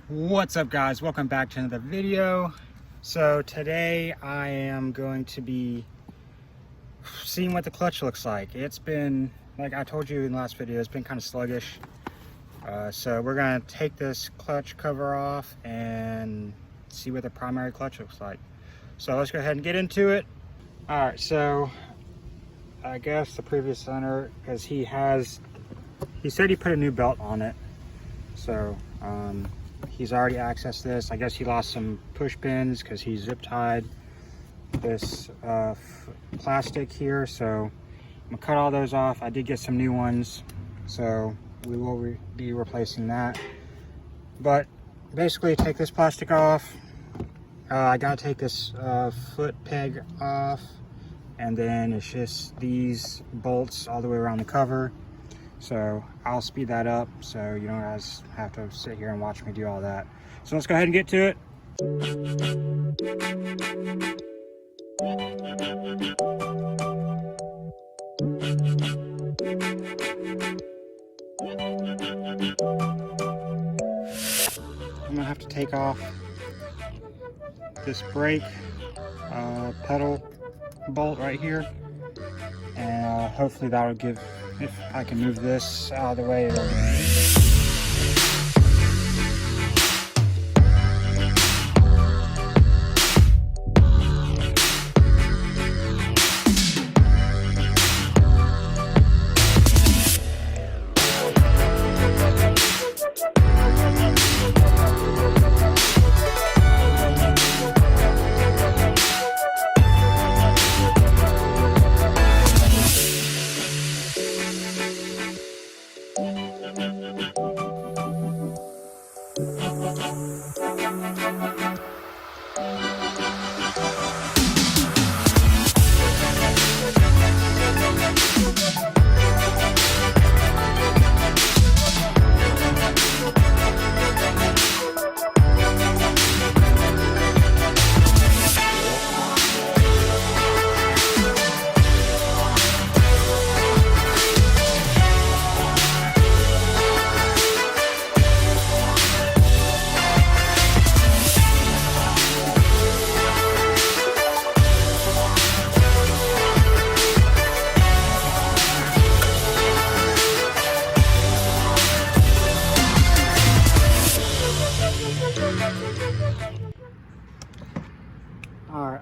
What's up, guys? Welcome back to another video. So today I am going to be seeing what the clutch looks like. It's been, like I told you in the last video, it's been kind of sluggish. So we're going to take this clutch cover off and see what the primary clutch looks like. So let's go ahead and get into it. Alright, so I guess the previous owner, because he said he put a new belt on it. So he's already accessed this. I guess he lost some push pins because he zip tied this plastic here. So I'm gonna cut all those off. I did get some new ones, so we will be replacing that. But basically, take this plastic off. I gotta take this foot peg off, and then it's just these bolts all the way around the cover. So I'll speed that up so you don't guys have to sit here and watch me do all that. So let's go ahead and get to it. I'm gonna have to take off this brake pedal bolt right here, and hopefully that'll give, if I can move this out of the way, it'll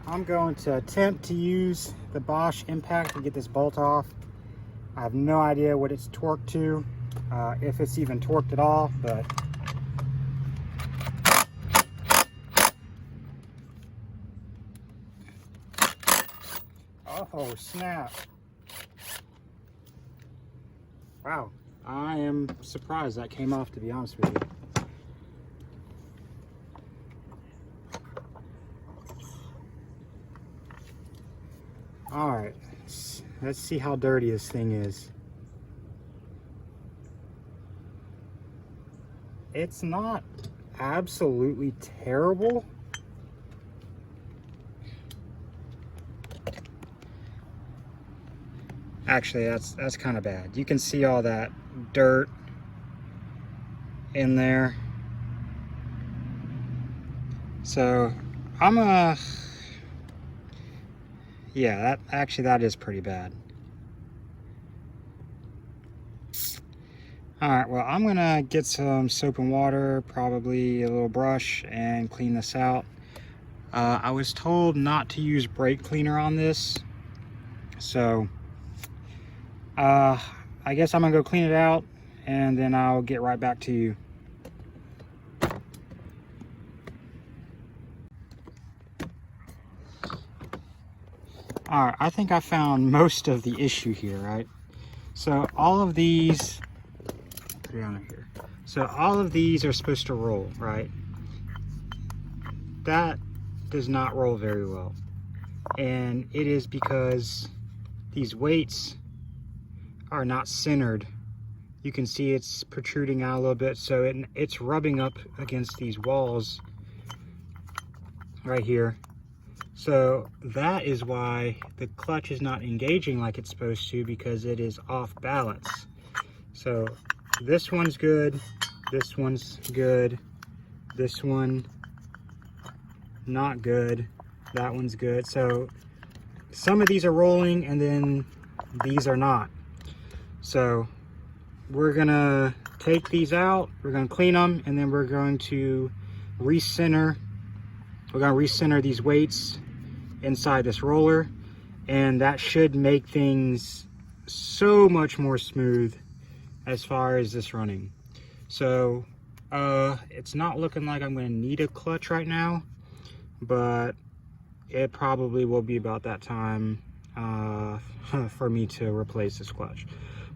I'm going to attempt to use the Bosch impact to get this bolt off. I have no idea what it's torqued to, if it's even torqued at all, but oh snap. Wow, I am surprised that came off, to be honest with you. All right, let's see how dirty this thing is. It's not absolutely terrible. Actually, that's kind of bad. You can see all that dirt in there. So yeah, that is pretty bad. All right, well, I'm gonna get some soap and water, probably a little brush, and clean this out. I was told not to use brake cleaner on this, so I guess I'm gonna go clean it out, and then I'll get right back to you. All right, I think I found most of the issue here, right? So all of these, put it on here. So all of these are supposed to roll, right? That does not roll very well. And it is because these weights are not centered. You can see it's protruding out a little bit, so it's rubbing up against these walls right here. So that is why the clutch is not engaging like it's supposed to, because it is off balance. So this one's good, this one's good, This one, not good. That one's good. So some of these are rolling and then these are not. So we're gonna take these out, we're gonna clean them, and then we're going to recenter. We're gonna recenter these weights inside this roller, and that should make things so much more smooth as far as this running. So it's not looking like I'm gonna need a clutch right now, but it probably will be about that time for me to replace this clutch.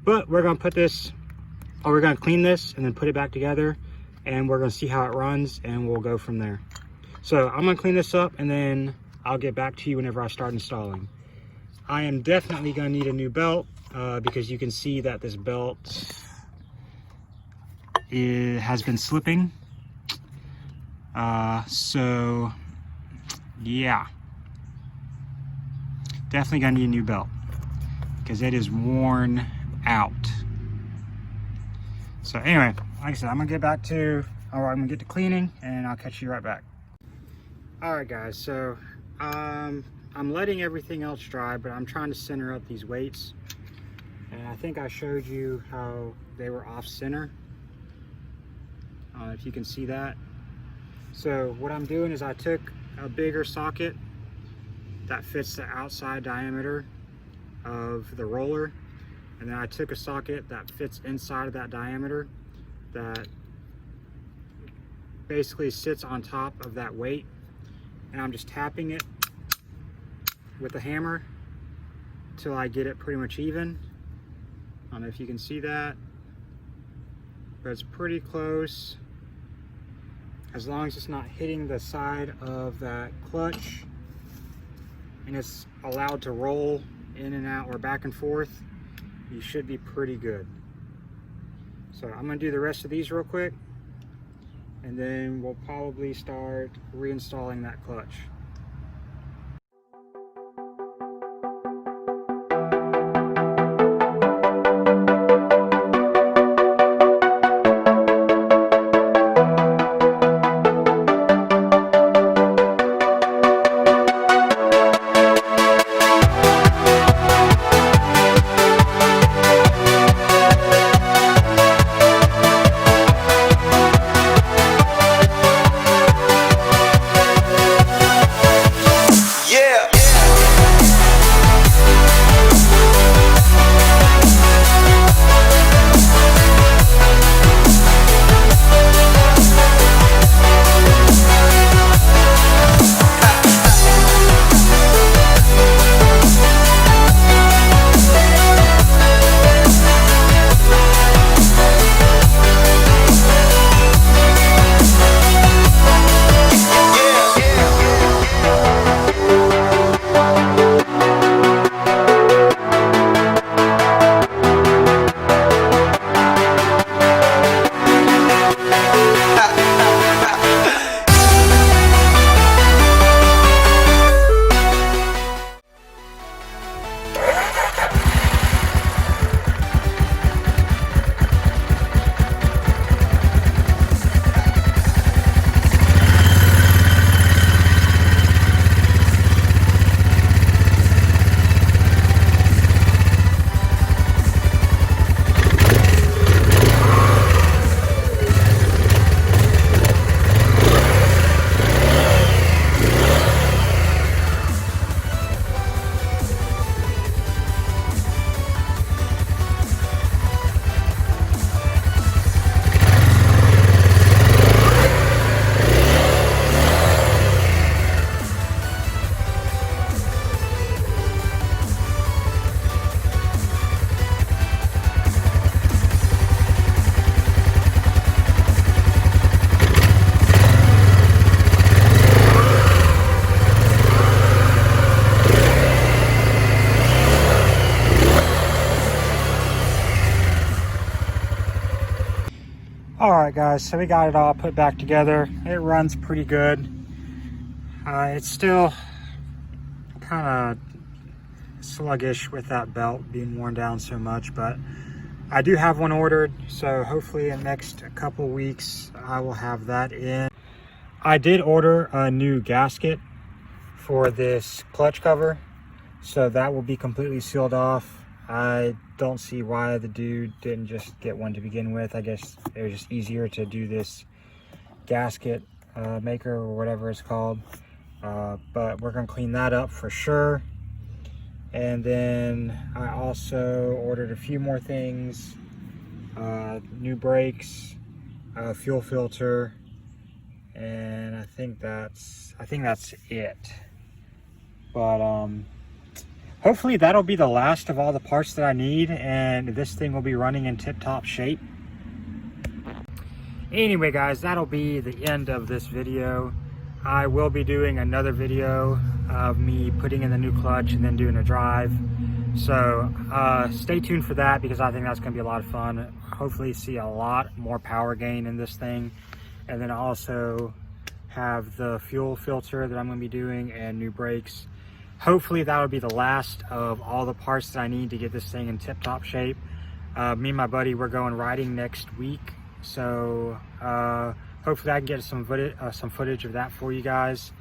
But we're gonna put this, or we're gonna clean this and then put it back together, and we're gonna see how it runs, and we'll go from there. So I'm gonna clean this up, and then I'll get back to you whenever I start installing. I am definitely gonna need a new belt because you can see that this belt has been slipping. So yeah, definitely gonna need a new belt because it is worn out. So anyway, like I said, I'm gonna get back to, or I'm gonna get to cleaning, and I'll catch you right back. All right guys, so I'm letting everything else dry, but I'm trying to center up these weights, and I think I showed you how they were off center. If you can see that. So what I'm doing is I took a bigger socket that fits the outside diameter of the roller, and then I took a socket that fits inside of that diameter that basically sits on top of that weight, and I'm just tapping it with a hammer till I get it pretty much even. I don't know if you can see that, but it's pretty close. As long as it's not hitting the side of that clutch and it's allowed to roll in and out or back and forth, you should be pretty good. So I'm gonna do the rest of these real quick, and then we'll probably start reinstalling that clutch. All right guys, so we got it all put back together. It runs pretty good. It's still kind of sluggish with that belt being worn down so much, but I do have one ordered, so hopefully in the next couple weeks I will have that in. I did order a new gasket for this clutch cover, so that will be completely sealed off. I don't see why the dude didn't just get one to begin with. I guess it was just easier to do this gasket maker or whatever it's called. But we're gonna clean that up for sure. And then I also ordered a few more things, new brakes, fuel filter, and I think that's it. But hopefully that'll be the last of all the parts that I need, and this thing will be running in tip-top shape. Anyway guys, that'll be the end of this video. I will be doing another video of me putting in the new clutch and then doing a drive. So stay tuned for that, because I think that's going to be a lot of fun. Hopefully see a lot more power gain in this thing. And then also have the fuel filter that I'm going to be doing and new brakes. Hopefully that will be the last of all the parts that I need to get this thing in tip-top shape. Me and my buddy, we're going riding next week. So hopefully I can get some footage of that for you guys,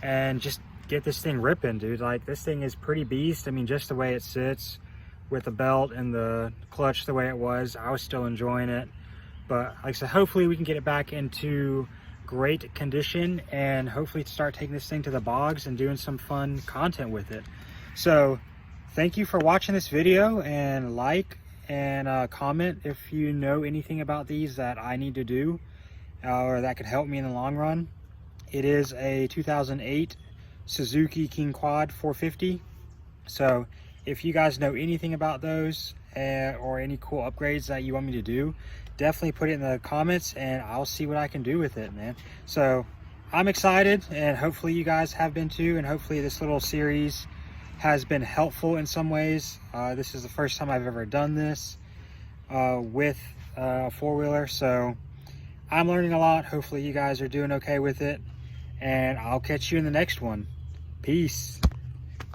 and just get this thing ripping, dude. Like, this thing is pretty beast. I mean, just the way it sits with the belt and the clutch the way it was, I was still enjoying it. But like I said, hopefully we can get it back into great condition, and hopefully start taking this thing to the bogs and doing some fun content with it. So thank you for watching this video, and like and comment if you know anything about these that I need to do or that could help me in the long run. It is a 2008 Suzuki King Quad 450. So if you guys know anything about those or any cool upgrades that you want me to do, definitely put it in the comments and I'll see what I can do with it, man. So I'm excited, and hopefully you guys have been too, and hopefully this little series has been helpful in some ways. This is the first time I've ever done this with a four-wheeler, so I'm learning a lot. Hopefully you guys are doing okay with it, and I'll catch you in the next one. Peace.